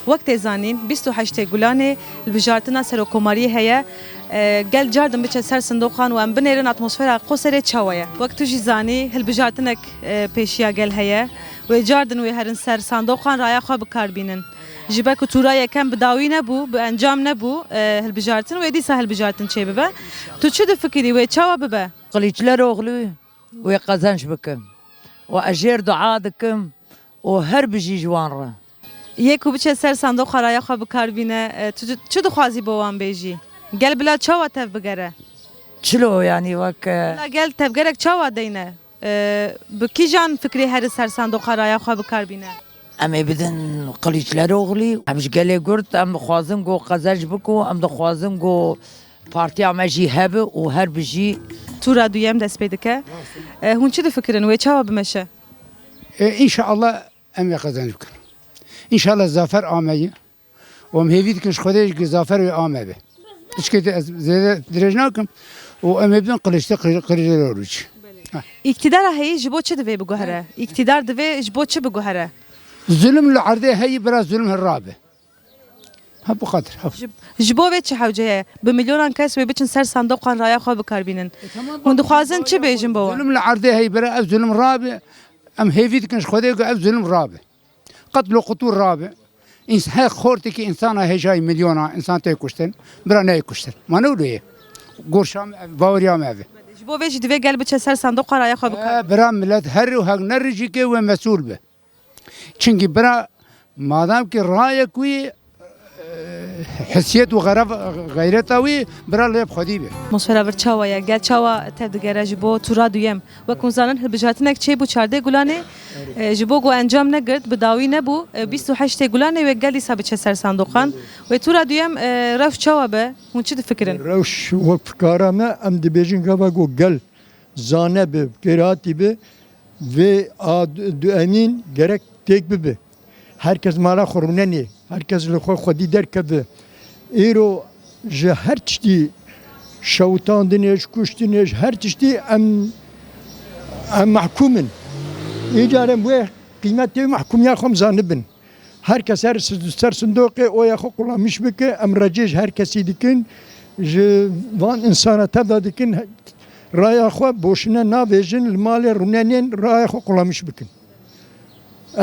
وقت زانین 28 گلانه البجارتنا سرکوماری هیا گل جاردن بچه سر صندوقان و ام بنیرن اتمسفر قصر چاویه وقت جی زانی البجارتنک پیشیا گل هیا و جاردن و هرن سر صندوقان رایا خواب کاربینن جبه کتورای کم بداوی نبو به انجام نبو البجارتن و دی سهل بجارتن چه ببه تو چه فکری و چاوا ببه قلیچلر اوغلو و قزنج بکم و اجر دعا دکم و هر بجی جوان را یک و بچه سر صندوق رایا خواب کاربینه تو چه دخوازی بوان بیجی گل بلا چاوا تف بگره چلو یعنی وک لا گل تف گرک چاوا دینه بکی جان فکری هر سر صندوق رایا خواب کاربینه اما بدن قلیچلر اوغلی امش گله گرد ام خوازم گو قزنج بکو ام دخوازم گو پارتی امجی هبه و هر بجی تو را دویم دست پیدا که هون چه فکرن و چاوا بمشه ان شاء الله ام يقزن بكم ان شاء الله زافر آمي وام هيفيد كنش خديش زافر آمي به ايش كده زي درجناكم وام يبدون قليش روج اقتدار هی جبو چه دوی بگوهره اقتدار دوی جبو چه بگوهره ظلم العرضه هي برا ظلم الرابع ها بقدر جبو و چه حوجه به میلیونان کس و بچن سر صندوق رایا خواب کاربینن هون دخوازن چه بیجن بو ظلم العرضه هي برا ظلم رابع ام هيفيد كنش خديش ظلم رابع قتل قتول رابع هاي خورتي كي انسان هي جاي مليون انسان تيكشتن برا نيكشتن ما نقوليه قرشام باوريا ما في جبو ویش دوی گل بچه سر صندوق رایا خواب کار برا ملت هر و هق نرجي كي ومسؤول به چنگي برا مادام كي رايك كوي حسيت وغرف غيرتاوي برا لب خدي به مصفر ور چاوا یا گل چاوا تب دگره جبو تو را دویم و کنزانن هبجاتنک چه بو 14 گلانه جبو گو انجام نگرد بداوی نبو 28 گلانه و گلی سب چه سر صندوقان و تو را دویم رف چاوا به هون چه فکرن روش وفکارا ما ام دبیجن گاوا گو گل زانه به گراتی به و دو امین gerek tek به herkes mala xorune ne herkes li xwedî derkeve îro ji her tiştî şewtandinê kuştinê her tiştî em mehkûmin îcarên wê qîmetê mehkûmiya xwe zanibin herkes her ser sindoqê oya xwe qulamiş bike em recê ji her kesî dikin ji van insana tevda dikin raya xwe boşine navêjin li malê rûnenên raya xwe qulamış bikin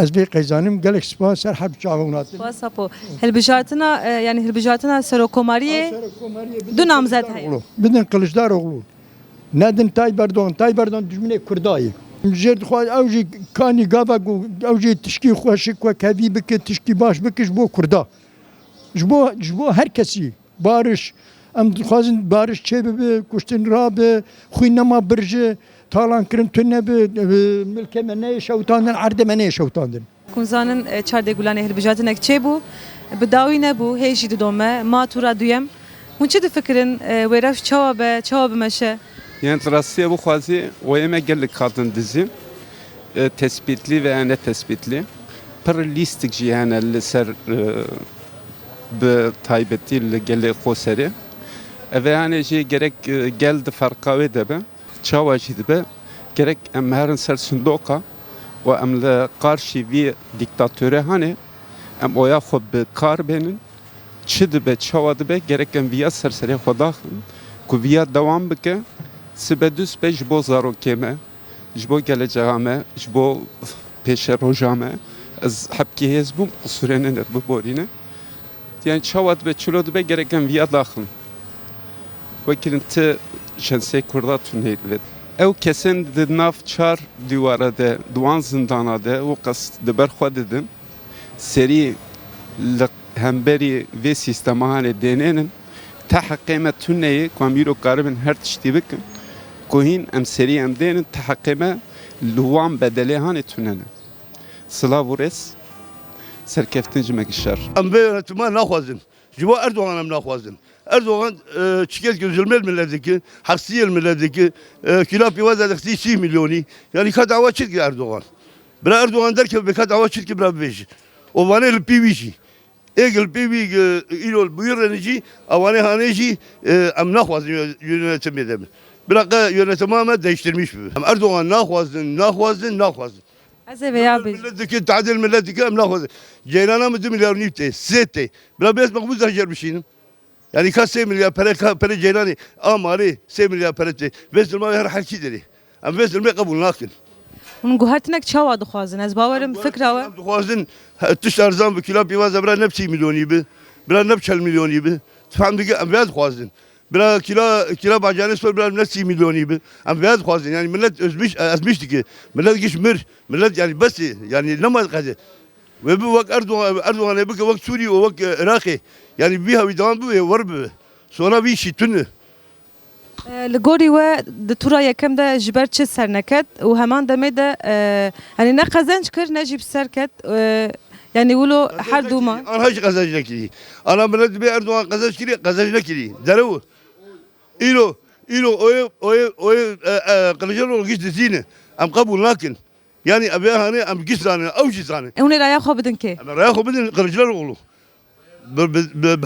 از بی قیزانیم گلک سپاس سر حب چاونات. واسپو هلبجاتنا yani هلبجاتنا سرکوماری دو نامزد هست. بدن قلشدار اغلو. ندن تایبردان دشمنی کردایی. جرد خواهد اوجی کانی گاوا گو اوجی تشکی خوشک و کبی بکه تشکی باش بکش بو کردا. جبو هر کسی بارش ام خوازن بارش چه به کشتن را به خوی نما برجه تالان کرن تنه به ملک منه شوتاندن عرض منه شوتاندن کنزانن 14 گلانه هلبجاتنک چه بو بداوی نبو هیچی دومه ما تو را دویم هون چه فکرن و رف چاوا بمشه yani Rusya'ya bu xazi o yemeğe kadın dizi tespitli ve ene tespitli per listik cihanel ser be taybeti gelle xoseri ve yani şey gerek geldi farkave de be çava be gerek emherin ser sundoka ve emle karşı bir diktatöre hani em oya xob kar benin çidi be çava be gerek em via serseri xoda ku via devam bike sibedus be jbo zarokeme jbo geleceğame jbo peşe rojame az habki hezbum qusurenin bu borine yani çava be çulod be gerek em via daxil وكيل انت شنسي كردا تنهيد او كسن د ناف چار دیواره ده دوان زندانه ده وقص دبر خو ددن سری همبری و سیستمانه دننن تحقیمه تنهی کامیرو قاربن هر تشتی بکن کوهین ام سری ام دنن تحقیمه لوان بدله هانه تننن سلاورس سرکفتنج مگشر ام به تما ناخوازن جوا اردوغان ام ناخوازن Erdoğan çiket gözülmel milletteki, haksiyel milletteki kilap yuvada dikti 6 milyoni. Yani kad dava çirki Erdoğan. Bira Erdoğan der ki kad dava çirki bira beji. O vane el pivici. Egel pivi ilol buyurenici, avane haneci am nakhwaz yönetemedem. Bira yönetimi ama değiştirmiş bu. Erdoğan nakhwazın. از ویا بیج ملتك تعدل ملتك ام ناخذ جيرانا من 2 مليار نيفتي سيتي بلا بس مقبوز هجر بشينم يعني كا 3 مليار para جيراني امالي 3 مليار para بس ما هر حكي دري ام بس ما قبول لكن من گوهرتنک چاوا دخوازن از باورم فکر و خوازن تش ارزان بكلا بيواز برا نفسي مليوني به برا نفس مليوني به تفهم دقيقه ام بياد خوازن برا كلا باجانس برا نفسي مليوني به ام بياد خوازن يعني ملت ازمش دقيقه ملت جيش مر ملت يعني بس يعني لما قاعد وبي وقت اردوغان يبقى وقت سوري ووقت عراقي يعني بيها ويدان بيه ورب sonra bir şey tünü. لگوری و د تورا یکم ده جبر چه سر نکد و همان دمه ده yani ne kazanç kır ne jib ser ket yani ولو her duma Ana hiç kazançla kiri. Ana millet bir Erdoğan kazançla kiri. Derevu. İlo oy Kılıçdaroğlu gitti zine. Am kabul lakin. Yani abi hani am gisrane avcısane. اون رای خو بدن که Ama raya kubedin Kılıçdaroğlu.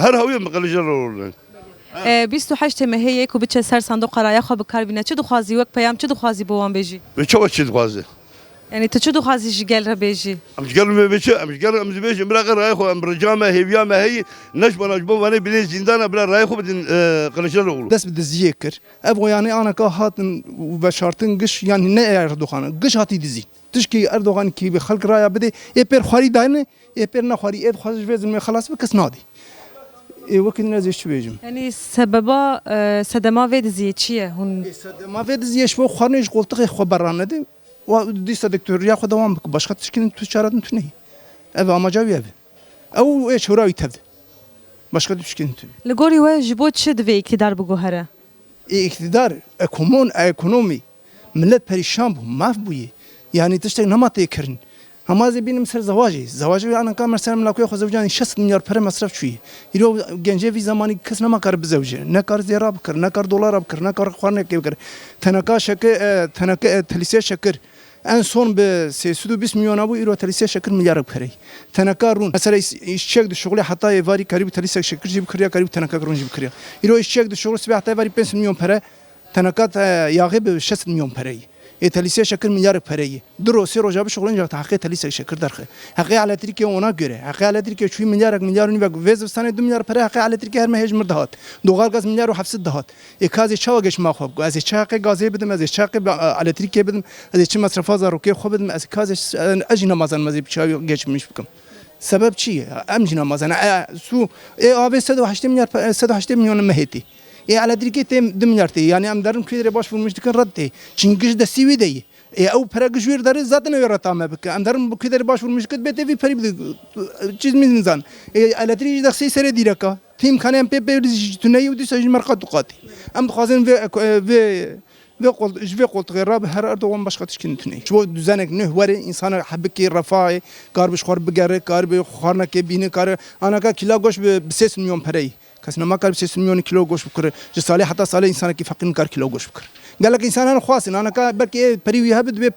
Her haviye Kılıçdaroğlu. 28 مهیه کو بچه سر صندوق رای خو بکار بینه چه دخوازی وک پیام چه دخوازی بوان بیجی Ve çok çiz gazı. yani تو چه دخوازی جگل را بیجی مش قالوا مش بيجي مرا غير رايخو ام رجامه هيبيامه هي نجبه وانا بلي زندان بلا رايخو بدن Kılıçdaroğlu. دست به دزیه کر اب یعنی آن که هاتن و شرطن گش یعنی نه اردوغان گش هاتی دزی تشکی اردوغان کی به خلق رایا بده ای پر خاری داینه ای پر نه خاری ای خواهش وزن خلاص بکس نادی ای وقت نزیش بیجم yani سببا صدما و دزی چیه هون ما في دزیش و خارنش قلتق خو برانه ده و دیست دکتر یا خود دوام بک başka تشکین تو چارادن تو نه ev amaca ev او ايش هراوي تبد başka تشکین تو لگوری و جبو چه دوی اقتدار بگو هره اقتدار ekonomi millet perişan bu maf bu yani tiştek namat ekirin ama benim ser zavacı ana kamer ser mlakoy xo zavcan 60 milyar para masraf çuyi ilo gence vi zamanı kız nama kar bizavcı ne kar zira bkır ne kar dolar bkır ne kar xwarne kebkır tenaka şeke tenaka telisiye şekir en son be 320 milyon bu euro telisiye şekir milyar parayı tenaka run mesela işçek de şugule hatta evari karib telisiye şekir jib kırya karib tenaka run jib kırya ilo işçek de şugule sbe hatta evari 5 milyon para tenaka yağı be 60 milyon parayı تلیسه شکر میلیارد پرایی درست روزا به شغلن جات حقیقت تلیسه شکر درخه حقیقت على ترکیه اونا göre حقیقت ترکیه شوی میلیارد و وزستان 2 میلیارد پره حقیقت على ترکیه هر مهج مردهات دوغال گاز میلیارد و 700 دهات اکازی چاو گش ما خوب از چاقه گازی بدم از چاقه على ترکیه بدم از چه مصرف از روکی خوب بدم از کاز اجنا مازن مزی چاو گش میش بکم سبب چیه امجنا مازن سو آب 108 میلیارد 108 میلیون مهتی على تركيا 2 مليار تي يعني ام دارن كيدري باش فمش دكن ردي چنگش د سي وي دي او پرگش وير دار زاتن يرتام بك ام دارن كيدري باش فمش كد بيتي في فريب چيز من انسان على تركيا د سي سري ديركا تيم كان ام بي بي تني ودي سج مرقه دقاتي ام خازن ve jve qolt غير her Erdoğan başka tişkin tüney. Şu düzenek ne var insana habki rafai karbiş xor bigare karbi xorna ke bini kar anaka kila goş be 3 milyon parayı کس نما کار 3 میلیون کیلو گوشت بکره جو سالی حتی سالی انسان کی فقیر کار کیلو گوشت بکره قال لك انسان انا خاص انا کا بركي بري هبد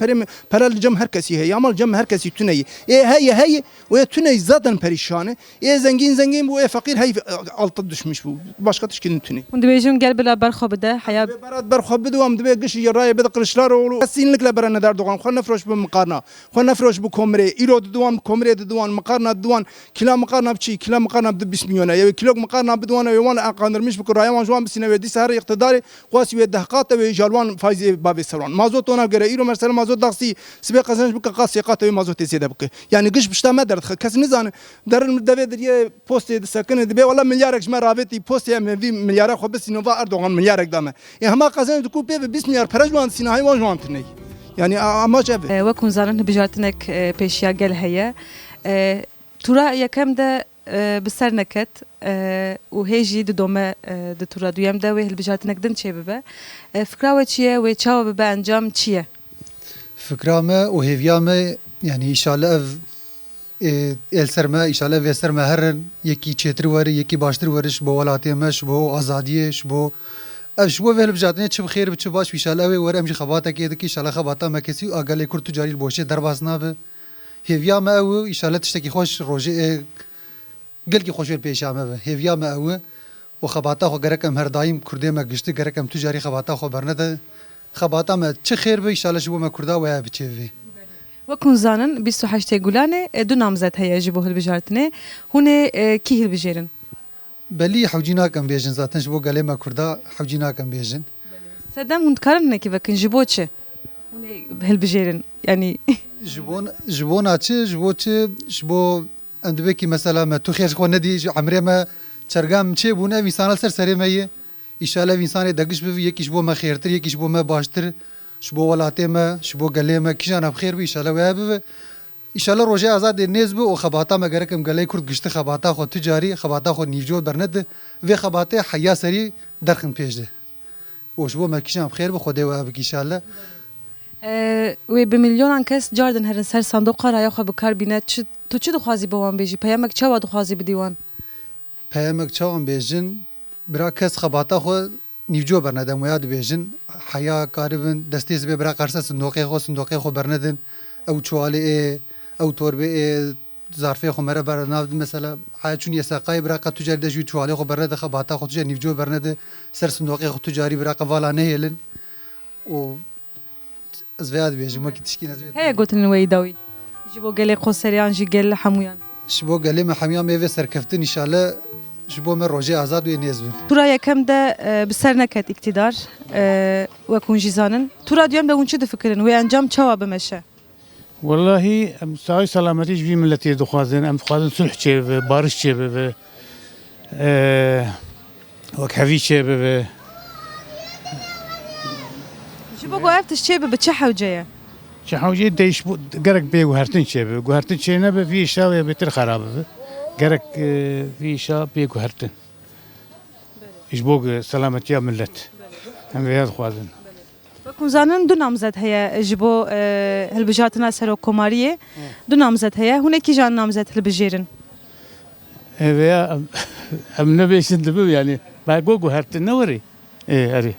برا الجم هر كسي هي يعمل جم هر كسي تني هي وهي تني زادن perişanه zengin bu fakir hay altta düşmüş bu başka tişkin tüney und bejun gel bela berxobde haya برات برخبد وام دبي قش يراي بد قرشلار سينلك لبرنا دار دوغان خو نفروش بمقارنه خو نفروش بكومري ايرو دوان كومري دوان مقارنه دوان كلا مقارنه بشي كلا مقارنه ب 20 مليون يا كيلو مقارنه بدوان يوان اقانرمش بكراي وان جوان بسنه ودي سهر اقتداري قواسي ودهقات وجالوان فايز باب سران مازوت انا غير ايرو مثلا مازوت داخسي سبي قزنج بك قاسي قات مازوت زياده بك يعني قش بشتا ما درت كاس نزان در دبي دري بوست سكن دبي والله مليارك جمع رابطي بوست ام في مليار خو بس نوفا اردوغان مليارك دامه يعني ما قزنج دكو بي 20 مليار برجوان سينا هاي وان تني يعني اما جاب وكون زارن بجاتنك بيشيا گل هيا تورا يكم ده بسر نكت و هيجي دوما د تورا دويم ده وهل بجاتنك دن چه ببه فكره چيه و چاو ببه انجام چيه فكره ما و هيفيا ما يعني ان شاء الله السرما ان شاء الله في سرما هرن يكي چتر ور يكي باشتر ورش بو ولاتي مش بو ازاديش بو شو وهل بجاتني چه بخير بچ باش ان شاء الله ور امشي خباتا كده كي ان شاء الله خباتا ما كسي اقل كرت تجاري البوشه درباسنا به هيفيا ما او ان شاء الله تشتكي خوش روجي قال كي خوش البيشا ما هيفيا ما او وخباتا خو غركم هر دايم كردي ما گشت غركم تجاري خباتا خو برنده خباتا ما چه خير به ان شاء الله شو ما كردا و بچوي وەکو زانن 28 گولانê du namzet heye ji bo hilbijartinê hûn ê kî hilbijêrin بلی حوجی ناکم بیژن زاتن جبو گله ما کردا حوجی ناکم بیژن sedem hûn dikarin hinekî vekin ji bo çi hûn ê hilbijêrin yanî جبو ناچه جبو چه جبو اندبه کی مثلا ما تو خیش خو ندی عمره ما چرگام چه بونه ویسانل سر سری مایه ایشاله وینسان دگش به یکیش بو ما خیرتر یکیش بو ما باشتر شبو ولاته ما شبو گله ما کیشان بخیر بی ایشاله و به ایشاله روزه آزاد نیز به او خباتا ما گرکم گله کرد گشت خباتا خو تجاری خباتا خو نیوجو برند و خباته حیا سری درخن پیجده و شبو ما کیشان بخیر به خدا و به ایشاله wê bi milyonan kes cardin herin ser sandoqa raya xwe bikarbîne tu çi dixwazî bi wan bêjî peyamek çawa dixwazî bidî wan پیامک چاوم بیژن برا کس خباتا خو نیوجو برندم و یاد بیژن حیا کاربن دستیز به برا قرص صندوقی خو برندن او چواله او توربه ظرفه خو مره برناو مثلا حیا چون یساقای برا قط تجاری دجو چواله خو برنده خباتا خو تجاری نیوجو برنده سر صندوقی خو تجاری برا قوالا نه هلن و از یاد بیژن ما کی تشکین از heye gotin wê dawî ji bo gelê xoseriyan jî gel hemûyan شبو گلی ما حمیا میوه سرکفتن ان شاء الله شبو ما روزه آزاد و نیزبن tura yekem de bi ser neket iktidar wek hûn jî zanin tura duyem de hûn çi difikirin wê encam çawa bimeşe والله ام سعی سلامتی جوی ملتی دخوازن ام دخوازن صلح چه و بارش چه و وک هوی چه و ji bo ev tişçê bi çi hewceye چه حوجی دیش بود گرک به گوهرتن چه به گوهرتن چه نه به ویشا و بهتر خرابه به گرک ویشا به گوهرتن ایش بوگ سلامتی ملت هم ویاد خوازن wek hûn zanin du namzet heye ji bo hilbijartina serokkomariyê du namzet heye hûn ê kîjan namzet hilbijêrin veya hem ne beşin de bu yani ben گوهرتن ne var eri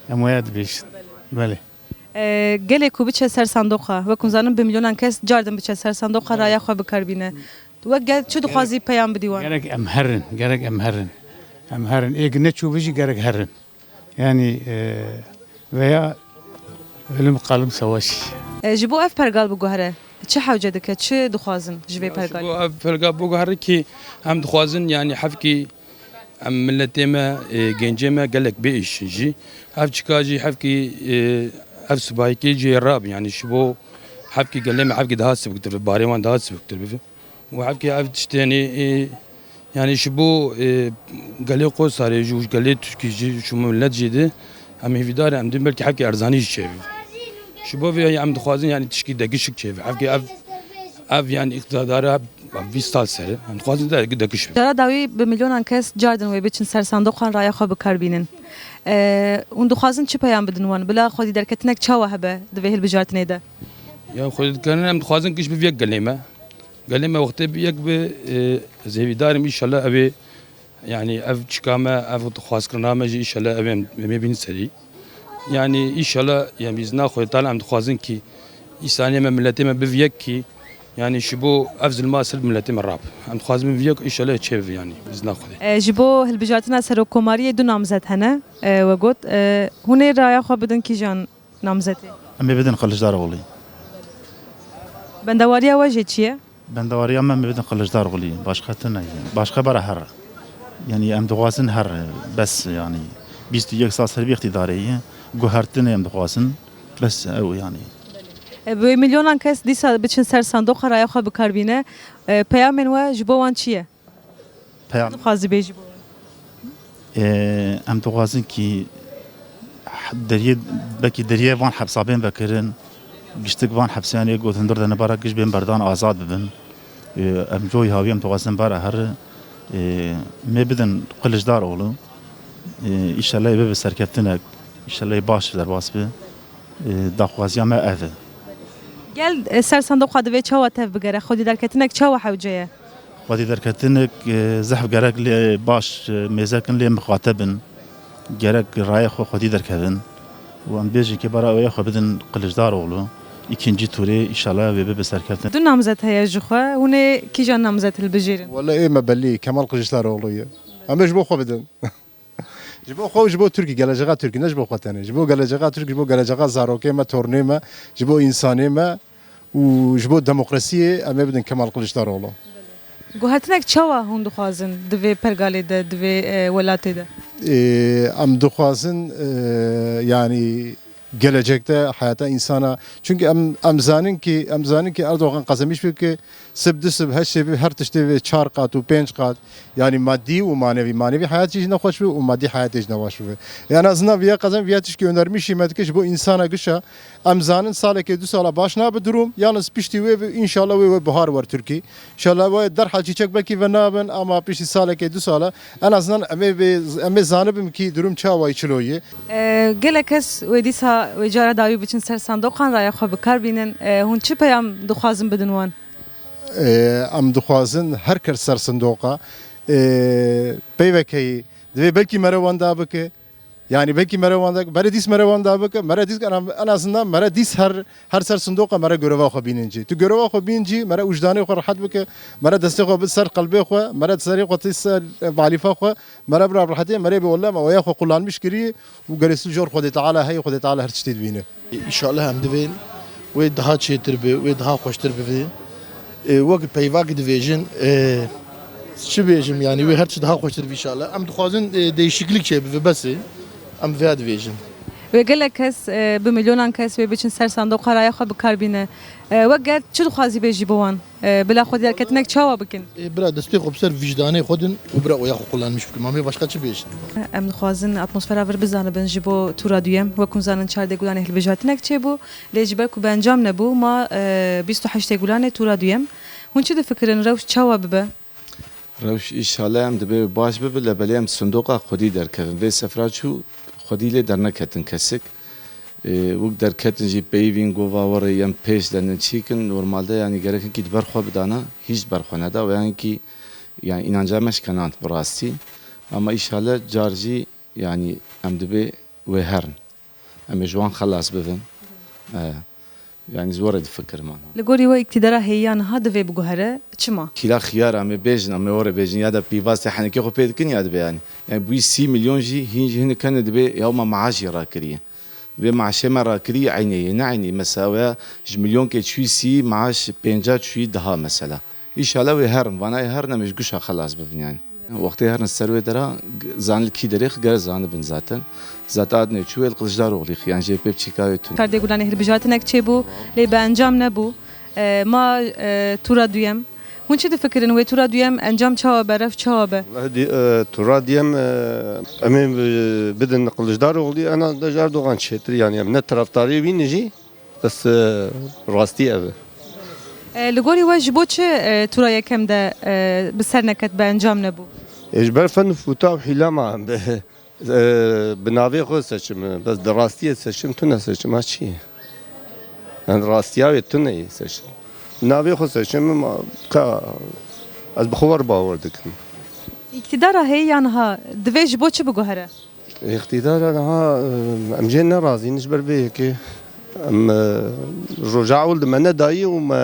hem veyad beşin bale gelê ku biçe ser sandoqa wek hûn zanin bi milyonan kes cardin biçe ser sandoqa raya xwe bikarbîne wek gel çi dixwazî peyam bidî wan gerek em herin ne çubuji gerek herin yani veya ölüm kalım savaş ji bo ev pergal biguhere çi hewce dike çi dixwazin ji vê pergal بو فرقا بو هر کی هم دخوازن يعني حفكي ام ملتي ما جنجي ما قال لك بيش جي حفكي حفكي اف سبايكي جي راب يعني شبو حفكي قال لي ما حفكي دهاس بكتب باريوان دهاس بكتب وحفكي اف تشتاني يعني شبو قال لي قوس صار جو قال لي تشكي جي شو ملت جدي هم في دار هم دم بلكي حفكي ارزاني شي شبو في عم دخوازن يعني تشكي دقشك شي حفكي اف يعني اقتدارها ویستال سره هم خوازن ده دکش Jara dawî bi milyonan kes cardin wê biçin ser sandoqan raya xwe bikarbînin hûn dixwazin çi peyam bidin wan bila xwedî derketinek çawa hebe di vê hilbijartinê de یا خود کنن هم خوازن کش بیک گلیمه وقتی بیک به زیویدارم ایشالله اوی yani ev çıkama ev xwaz kirname jî inşallah ev mebin serî yani inşallah yani biz naxwe talam dixwazin ki İsaniye me milletê me biviyek ki yani şu bu ev zilma sır milletê me rab em dixwazin biviyek inşallah çev yani biz naxwe ji bo hilbijartina serokkomariyê du namzet hene we got hûn ê raya xwe bidin kîjan namzetê em ê bidin Kılıçdaroğlu. bendewariya we jê çi ye Bendewariya me bidin Kılıçdaroğlu. Başka tane başka bara her. Yani em dixwazin her bes yani 21 sal ser bir iktidarı guhertin em dixwazin bes ew yani. Bi milyonan kes dîsa biçin ser sandoqa raya xwe bikarbîne peyamên we ji bo wan çi ye Peyam dixwazî bê ji bo em dixwazin ki deriye belki deriye van hepsabên vekirin giştik van hepsiyanê gotin dur de nebara giş bên berdan azad bibin em coy havî em dixwazin bara her me bidin Kılıçdaroğlu inşallah ê bibe serkeftinek inşallah baş derbas bi daxwaziya me ev e gel ser sandoqa di vê çawa tev bigere xwedî derketinek çawa hewce ye Xwedî derketinek zehf gerek lê baş mêzekin lê mixatebin gerek raya xwe xwedî derkevin û em bêjin ki bara ew xwe bidin Kılıçdaroğlu ikinci turê inşallah wê bibe serkeftin du namzet heye ji xwe hûn ê kîjan namzet hilbijêrin والله ايه ما بلي كمال قجلار اما جبو خو بدن جبو خو جبو تركي جلجا تركي نجبو خو تاني جبو جلجا تركي جبو جلجا زاروكي ما تورني ما جبو انساني ما وجبو الديمقراطية أما بدن كمال قليشداروغلو گوهرتنک چاوا هون دخوازن دوی پرگالی ده دوی ولاتی ده ام دخوازن yani gelecekte hayata insana çünkü em zanin ki Erdoğan kazanmış ki sib her şey her tişte ve 4 kat ve 5 kat yani maddi ve manevi hayat içinde hoş ve maddi hayat içinde hoş ve yani azından bir kazan bir tiş göndermiş yemek bu insana gışa em zanin saleke 2 sala başına bir durum yalnız pişti ve inşallah ve bahar var Türkiye inşallah ve derhal çiçek belki ve naben ama pişti saleke 2 sala en azından eme zanibim ki durum çava içiloyi gelekes ve disa ve cara davi biçin ser sandokan raya xwe bikar bînin hûn çi peyam dixwazin bidin wan em dixwazin her kes ser sindoqa peyvekeyî divê belkî mere wan da bike yani belki mere wan da mere dîs mere wan da bike mere dîs en azından mere dîs her ser sindoqa mere göreva xwe bînin cî tu göreva xwe bîn cî mere wijdanê xwe rehet bike mere destê xwe bi ser qelbê xwe mere serê xwe tî ser balîfa xwe mere bir rehetê mere bi wela me waya xwe qulanmış kiriye û geresî jor Xwedê Teala heye Xwedê Teala her tiştê dibîne İnşallah em divên wê daha çêtir bi wê daha xweştir bibe wek peyvakê dibêjin çi bêjim yani wê her çi daha xweştir bi inşallah em dixwazin değişiklik çê bibe besê em vêya dibêjin ve gelek kes bi milyonan kes ve biçin ser sandoka raya xwe bikar bîne wek ger çi dixwazî bêjî bi wan bila xwe derketinek çawa bikin bira destê xwe bi ser vicdanê xwe din û bira waya xwe qulanmış bikim em ê başka çi bêjin em dixwazin atmosfera vir bizanibin ji bo tura duyem wekûn zanin çardê gulanê hilbijartinek çêbû lê ji ber ku bi encam nebû ma 28 gulanê tura duyem hûn çi difikirin rewş çawa bibe روش ایشاله هم دبی باش ببی لبلی هم صندوق خودی در کردن و سفرچو خودی لی در نکتن کسک وقت در کتن جی بیوین گووا وره یم پیش لندن چیکن نورمالده yani gereken ki برخوا بدانه hiç برخوا نده و yani ki yani inancamش کنند براستی ama ایشاله جارجی yani هم دبی و هرن هم جوان خلاص ببین yani zor fikir man. Legori ve iktidara heyan hadi ve buguhara çima. Kila khiyar am bejn am ore bejn ya da pivas hani ki xoped kin ya da yani. Yani bu 6 milyon ji hinci hin kan de be yawma maaş rakriye. Ve maaş ma rakriye ayni yani mesela 1 milyon ke çüsi maaş 5 çüi daha mesela. İnşallah ve her bana her nemiş guşa خلاص bevin yani. Vakti her servet dara zanl ki derek gar zanibin zaten. Zaten ne çuvel Kılıçdaroğlu yani CHP çikayetun. Karde gulan hilbijatinek çebu le be encam nebu ma tura duyem hûn çi difikirin ve tura duyem encam çawa be ref çawa be tura diyem em bidin Kılıçdaroğlu ana da Erdoğan çetir yani em ne taraftarı binici bas rasti ev Legori ve ji bo çi tura yekem de bi ser neket be encam nebu ejber fen futa hilama بناوی خود سچم بس دراستی سچم تو نسچم چی من راستی های تو نه سچم بناوی خود سچم که از بخور باور دکم iktidara heyan ha divê ji bo çi biguhere اقتدار ها ام جن ناراضی نجبر به که ام رجع ولد من دایی و ما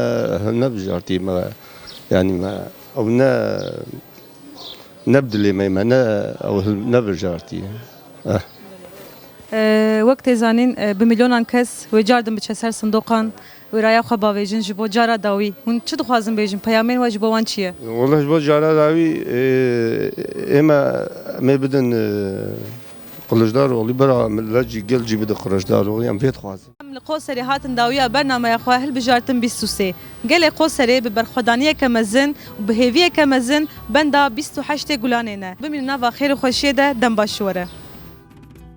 نبجارتی ما يعني ما او نبدلي ميمنة أو نبرجارتي وقت زانين بمليونان كس وجاردن بچسر صندوقان ورايا خو باويجن جبو جارا داوي هون چه دخوازن بيجن پیامين واجبو وان چيه والله جبو جارا داوي اما ما بدن Kılıçdaroğlu bera milletçi gelci bir de Kılıçdaroğlu yani vet xwazim لقوسري هاتن داوية برنامج يا خواه هالبجارتن بيستوسي قال قوسري ببرخدانية كمزن وبهيفية كمزن بندا 28 قلانينا بمن نافا خير خوشيدة دم باشوره